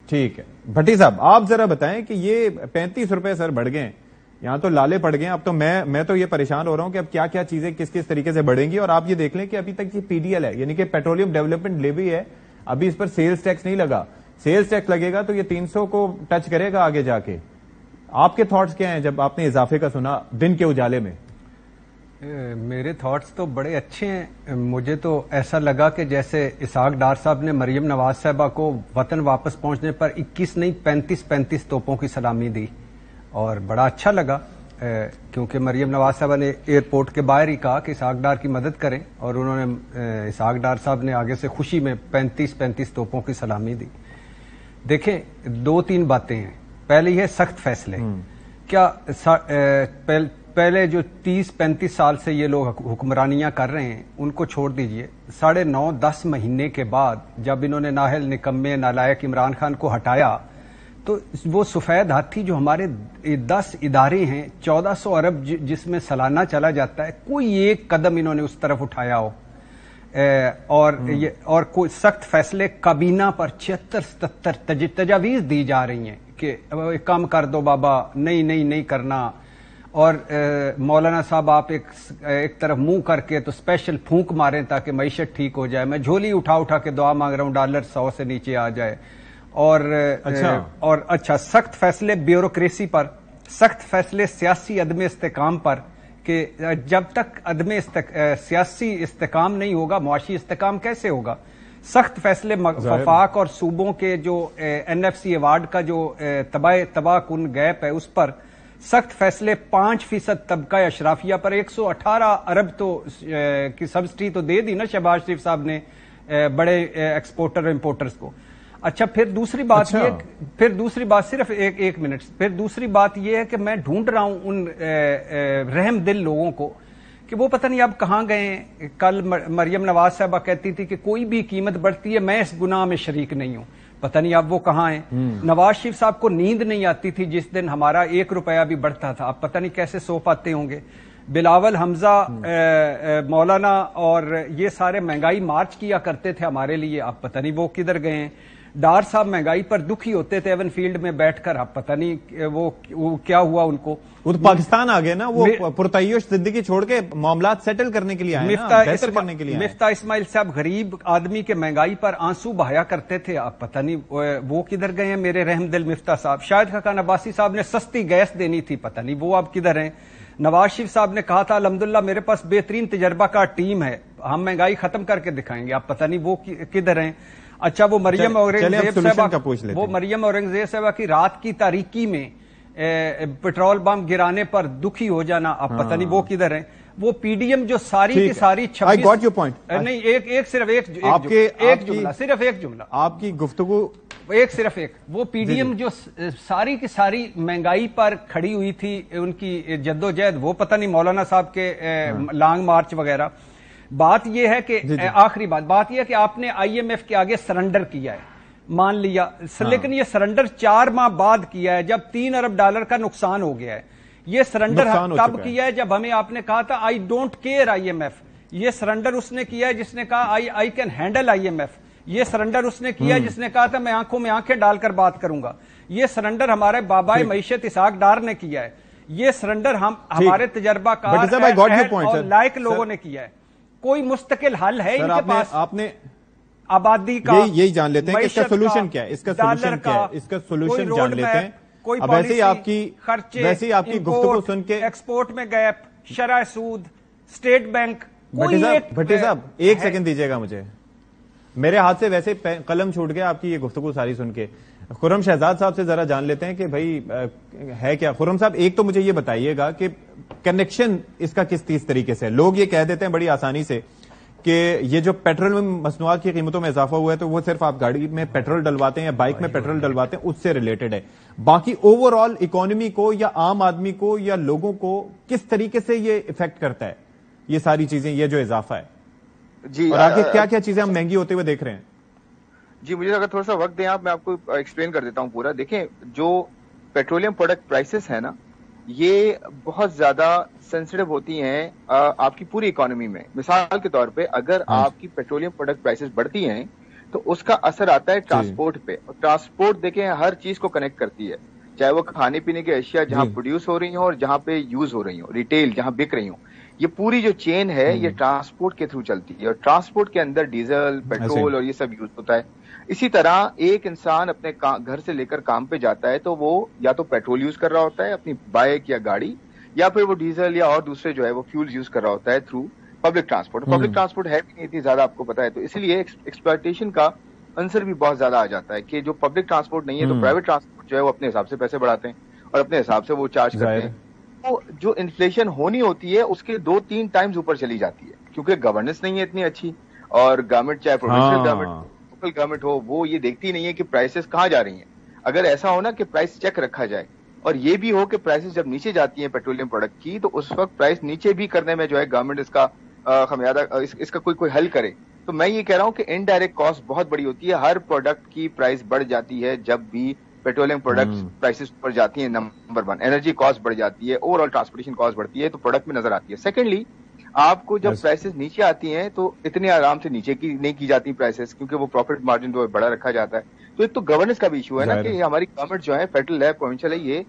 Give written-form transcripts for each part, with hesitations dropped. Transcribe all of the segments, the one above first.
ٹھیک ہے بھٹی صاحب آپ ذرا بتائیں کہ یہ 35 روپے سر بڑھ گئے، یہاں تو لالے پڑ گئے، اب تو میں تو یہ پریشان ہو رہا ہوں کہ اب کیا کیا چیزیں کس کس طریقے سے بڑھیں گی. اور آپ یہ دیکھ لیں کہ ابھی تک یہ پی ڈی ایل ہے، یعنی کہ پیٹرولیم ڈیولپمنٹ لیوی ہے، ابھی اس پر سیلز ٹیکس نہیں لگا. سیلز ٹیکس لگے گا تو یہ 300 کو ٹچ کرے گا آگے جا کے. آپ کے تھاٹس کیا ہیں جب آپ نے اضافے کا سنا دن کے اجالے میں؟ میرے تھاٹس تو بڑے اچھے ہیں. مجھے تو ایسا لگا کہ جیسے اسحاق ڈار صاحب نے مریم نواز صاحبہ کو وطن واپس پہنچنے پر 21 نہیں 35 توپوں کی سلامی دی، اور بڑا اچھا لگا کیونکہ مریم نواز صاحبہ نے ایئرپورٹ کے باہر ہی کہا کہ اسحاق ڈار کی مدد کریں، اور انہوں نے اسحاق ڈار صاحب نے آگے سے خوشی میں 35 توپوں کی سلامی دی. دیکھیں 2-3 باتیں ہیں. پہلی ہے سخت فیصلے. کیا پہلے جو 30-35 سال سے یہ لوگ حکمرانیاں کر رہے ہیں ان کو چھوڑ دیجئے. 9.5-10 مہینے کے بعد جب انہوں نے نااہل نکمے نالائق عمران خان کو ہٹایا تو وہ سفید ہاتھی جو ہمارے 10 ادارے ہیں 1400 ارب جس میں سالانہ چلا جاتا ہے، کوئی ایک قدم انہوں نے اس طرف اٹھایا ہو. اور کوئی سخت فیصلے کابینہ پر 76-77 تجاویز دی جا رہی ہیں کہ کم کر دو بابا، نہیں کرنا. اور مولانا صاحب آپ ایک طرف منہ کر کے تو اسپیشل پھونک ماریں تاکہ معیشت ٹھیک ہو جائے. میں جھولی اٹھا کے دعا مانگ رہا ہوں ڈالر 100 سے نیچے آ جائے. اور اچھا سخت فیصلے بیوروکریسی پر، سخت فیصلے سیاسی عدم استحکام پر کہ جب تک سیاسی استحکام نہیں ہوگا معاشی استحکام کیسے ہوگا. سخت فیصلے وفاق اور صوبوں کے جو این ایف سی ایوارڈ کا جو تباہ کن گیپ ہے اس پر سخت فیصلے. 5% طبقہ اشرافیہ پر 118 ارب کی سبسڈی تو دے دی نا شہباز شریف صاحب نے بڑے ایکسپورٹر امپورٹرز کو. اچھا پھر دوسری بات صرف ایک منٹ. پھر دوسری بات یہ ہے کہ میں ڈھونڈ رہا ہوں ان رحم دل لوگوں کو کہ وہ پتہ نہیں اب کہاں گئے. کل مریم نواز صاحبہ کہتی تھی کہ کوئی بھی قیمت بڑھتی ہے میں اس گناہ میں شریک نہیں ہوں، پتہ نہیں اب وہ کہاں ہیں. نواز شریف صاحب کو نیند نہیں آتی تھی جس دن ہمارا 1 روپیہ بھی بڑھتا تھا، اب پتہ نہیں کیسے سو پاتے ہوں گے. بلاول حمزہ مولانا اور یہ سارے مہنگائی مارچ کیا کرتے تھے ہمارے لیے، اب پتہ نہیں وہ کدھر گئے ہیں. ڈار صاحب مہنگائی پر دکھی ہوتے تھے ایون فیلڈ میں بیٹھ کر، اب پتہ نہیں وہ کیا ہوا ان کو. وہ تو پاکستان آ گئے نا، وہ پرتعیش زندگی چھوڑ کے معاملات سیٹل کرنے کے لیے آئے نا، بہتر کرنے کے لیے. مفتاح اسماعیل صاحب غریب آدمی کے مہنگائی پر آنسو بہایا کرتے تھے، اب پتہ نہیں وہ کدھر گئے ہیں میرے رحم دل مفتاح صاحب. شاہد خاقان عباسی صاحب نے سستی گیس دینی تھی، پتہ نہیں وہ اب کدھر ہیں. نواز شریف صاحب نے کہا تھا الحمدللہ میرے پاس بہترین تجربہ کا ٹیم ہے، ہم مہنگائی ختم کر کے دکھائیں گے، اب پتہ نہیں وہ کدھر ہیں. اچھا وہ مریم اورنگزیب صاحبہ کی رات کی تاریکی میں پیٹرول بم گرانے پر دکھی ہو جانا، اب پتہ نہیں وہ کدھر ہیں. وہ پی ڈی ایم جو ساری کی ساری 26 نہیں ایک جملہ آپ کی گفتگو صرف ایک وہ پی ڈی ایم جو ساری کی ساری مہنگائی پر کھڑی ہوئی تھی ان کی جدوجہد، وہ پتہ نہیں مولانا صاحب کے لانگ مارچ وغیرہ. بات یہ ہے کہ آخری بات یہ ہے کہ آپ نے آئی ایم ایف کے آگے سرنڈر کیا ہے، مان لیا، لیکن یہ سرنڈر 4 ماہ بعد کیا ہے جب $3 ارب کا نقصان ہو گیا ہے. یہ سرنڈر تب کیا ہے جب ہمیں آپ نے کہا تھا I don't care I M F. یہ سرنڈر اس نے کیا ہے جس نے کہا I can handle I M F. یہ سرنڈر اس نے کیا ہے جس نے کہا تھا میں آنکھوں میں آنکھیں ڈال کر بات کروں گا. یہ سرنڈر ہمارے بابائے معیشت اسحاق ڈار نے کیا ہے. یہ سرنڈر ہمارے تجربہ کار اور لائق لوگوں نے کیا ہے. کوئی مستقل حل ہے ان کے پاس؟ آپ نے آبادی کا یہی جان لیتے ہیں کہ اس کا سولوشن کیا ہے، اس کا سولوشن جان لیتے ہیں. اب ویسے ہی آپ کی گفتگو سن کے ایکسپورٹ میں گیپ، شرح سود، اسٹیٹ بینک. بھٹی صاحب 1 سیکنڈ دیجیے گا مجھے، میرے ہاتھ سے ویسے قلم چھوٹ گیا آپ کی یہ گفتگو ساری سن کے. خرم شہزاد صاحب سے ذرا جان لیتے ہیں کہ بھائی ہے کیا. خرم صاحب ایک تو مجھے یہ بتائیے گا کہ کنیکشن اس کا کس طریقے سے. لوگ یہ کہہ دیتے ہیں بڑی آسانی سے کہ یہ جو پیٹرول مصنوعات کی قیمتوں میں اضافہ ہوا ہے تو وہ صرف آپ گاڑی میں پیٹرول ڈلواتے ہیں یا بائک میں پیٹرول ڈلواتے ہیں اس سے ریلیٹڈ ہے. باقی اوور آل اکانومی کو یا عام آدمی کو یا لوگوں کو کس طریقے سے یہ افیکٹ کرتا ہے یہ ساری چیزیں، یہ جو اضافہ ہے جی، اور آگے کیا کیا چیزیں ہم مہنگی ہوتے ہوئے دیکھ رہے ہیں؟ جی مجھے اگر تھوڑا سا وقت دیں آپ، میں آپ کو ایکسپلین کر دیتا ہوں پورا. دیکھیں جو پیٹرولیم پروڈکٹ پرائسز ہیں نا یہ بہت زیادہ سینسٹیو ہوتی ہیں آپ کی پوری اکانومی میں. مثال کے طور پہ اگر آپ کی پیٹرولیم پروڈکٹ پرائسز بڑھتی ہیں تو اس کا اثر آتا ہے ٹرانسپورٹ پہ. اور ٹرانسپورٹ دیکھیں ہر چیز کو کنیکٹ کرتی ہے, چاہے وہ کھانے پینے کی اشیاء جہاں پروڈیوس ہو رہی ہوں اور جہاں پہ یوز ہو رہی ہوں, ریٹیل جہاں بک رہی ہوں, یہ پوری جو چین ہے یہ ٹرانسپورٹ کے تھرو چلتی ہے, اور ٹرانسپورٹ کے اندر ڈیزل, پیٹرول اور یہ سب یوز ہوتا ہے. اسی طرح ایک انسان اپنے گھر سے لے کر کام پہ جاتا ہے تو وہ یا تو پیٹرول یوز کر رہا ہوتا ہے اپنی بائک یا گاڑی, یا پھر وہ ڈیزل یا اور دوسرے جو ہے وہ فیول یوز کر رہا ہوتا ہے through public transport. Public transport ہے بھی نہیں اتنی زیادہ, آپ کو پتا ہے, تو اسی لیے ایکسپلائٹیشن کا عنصر بھی بہت زیادہ آ جاتا ہے کہ جو پبلک ٹرانسپورٹ نہیں ہے تو پرائیویٹ ٹرانسپورٹ جو ہے وہ اپنے حساب سے پیسے بڑھاتے ہیں اور اپنے حساب سے وہ چارج کرتے ہیں. تو جو انفلیشن ہونی ہوتی ہے اس کے 2-3 ٹائمز اوپر چلی جاتی ہے, کیونکہ گورننس نہیں ہے اتنی اچھی, اور گورنمنٹ چاہے پروونشل گورنمنٹ, لوکل گورنمنٹ ہو, وہ یہ دیکھتی نہیں ہے کہ پرائسز کہاں جا رہی ہیں. اگر ایسا ہونا کہ پرائس چیک رکھا جائے, اور یہ بھی ہو کہ پرائسز جب نیچے جاتی ہیں پیٹرولیم پروڈکٹ کی, تو اس وقت پرائس نیچے بھی کرنے میں جو ہے گورنمنٹ اس کا خمیادہ اس کا کوئی حل کرے. تو میں یہ کہہ رہا ہوں کہ انڈائریکٹ کاسٹ بہت بڑی ہوتی ہے. ہر پروڈکٹ کی پرائس بڑھ جاتی ہے جب بھی پیٹرولیم پروڈکٹس پرائسز پر جاتی ہیں. نمبر 1, انرجی کاسٹ بڑھ جاتی ہے, اوور آل ٹرانسپورٹیشن کاسٹ بڑھتی ہے, تو پروڈکٹ میں نظر آتی ہے. سیکنڈلی, آپ کو جب پرائسز نیچے آتی ہیں تو اتنے آرام سے نیچے کی نہیں کی جاتی پرائسز, کیونکہ وہ پروفٹ مارجن جو ہے بڑا رکھا جاتا ہے. تو ایک تو گورننس کا بھی ایشو ہے نا کہ ہماری گورنمنٹ جو ہے فیڈرل ہے, پروونشل ہے, یہ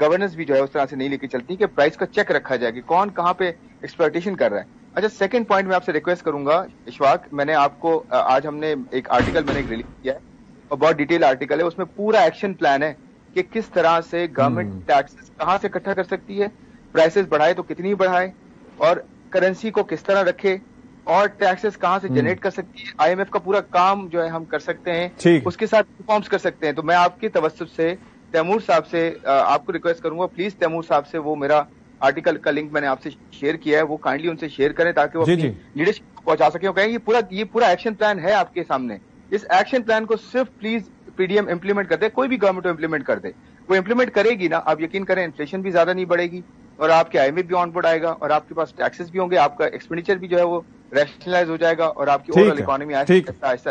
گورننس بھی جو ہے اس طرح سے نہیں لے کے چلتی کہ پرائس کا چیک رکھا جائے کہ کون کہاں پہ ایکسپلائٹیشن کر رہا ہے. اچھا, سیکنڈ پوائنٹ میں آپ سے ریکویسٹ کروں گا اشفاق, میں نے آپ کو آج ہم نے ایک آرٹیکل میں نے ریلیز کیا ہے اور بہت ڈیٹیل آرٹیکل ہے, اس میں پورا ایکشن پلان ہے کہ کس طرح سے گورنمنٹ ٹیکسز کہاں سے اکٹھا کر سکتی ہے, پرائسز بڑھائے تو کتنی بڑھائے, اور کرنسی کو کس طرح رکھے, اور ٹیکسز کہاں سے جنریٹ کر سکتی ہے. آئی ایم ایف کا پورا کام جو ہے ہم کر سکتے ہیں, اس کے ساتھ ریفارمز کر سکتے ہیں. تو میں آپ کے توسط سے تیمور صاحب سے آپ کو ریکویسٹ کروں گا, پلیز تیمور صاحب سے وہ میرا آرٹیکل کا لنک میں نے آپ سے شیئر کیا ہے, وہ کائنڈلی ان سے شیئر کریں تاکہ وہ اپنی لیڈرشپ کو پہنچا سکیں. اور کہیں یہ پورا ایکشن پلان ہے آپ کے سامنے, اس ایکشن پلان کو صرف please P D M implement کر دے, کوئی بھی گورنمنٹ امپلیمنٹ کر دے, وہ امپلیمنٹ کرے گی نا, آپ یقین کریں انفلیشن بھی زیادہ نہیں بڑھے گی, اور آپ کے آئی ایم ایف بھی آن بورڈ آئے گا, اور آپ کے پاس ٹیکسز بھی ہوں گے, آپ کا ایکسپینڈیچر بھی جو ہے وہ ریشنلائز ہو جائے گا, اور آپ کی اوور آل اکانومی آہستہ آہستہ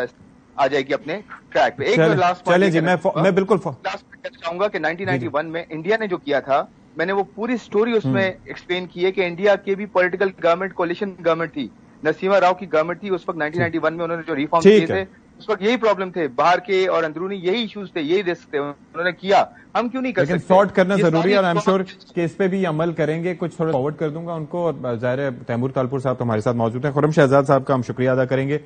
آ جائے گی اپنے ٹریک پہ. ایک لاسٹ پوائنٹ میں بالکل کہنا چاہوں گا کہ 1991 میں انڈیا نے جو کیا تھا, میں نے وہ پوری سٹوری اس میں ایکسپلین کی ہے کہ انڈیا کی بھی پولیٹیکل گورنمنٹ کولیشن گورنمنٹ تھی, نرسیما راؤ کی گورنمنٹ تھی اس وقت 1991 میں, انہوں نے جو ریفارم کیے تھے اس وقت یہی پرابلم تھے, باہر کے اور اندرونی یہی ایشوز تھے, یہی رسک تھے, انہوں نے کیا, ہم کیوں نہیں کر سکتے. لیکن سارٹ کرنا ضروری ہے, اور آئی ایم شیور کہ اس پہ بھی عمل کریں گے. کچھ تھوڑا فارورڈ کر دوں گا ان کو, اور ظاہر ہے تیمور تالپور صاحب تو ہمارے ساتھ موجود ہیں. خرم شہزاد صاحب کا ہم شکریہ ادا کریں گے.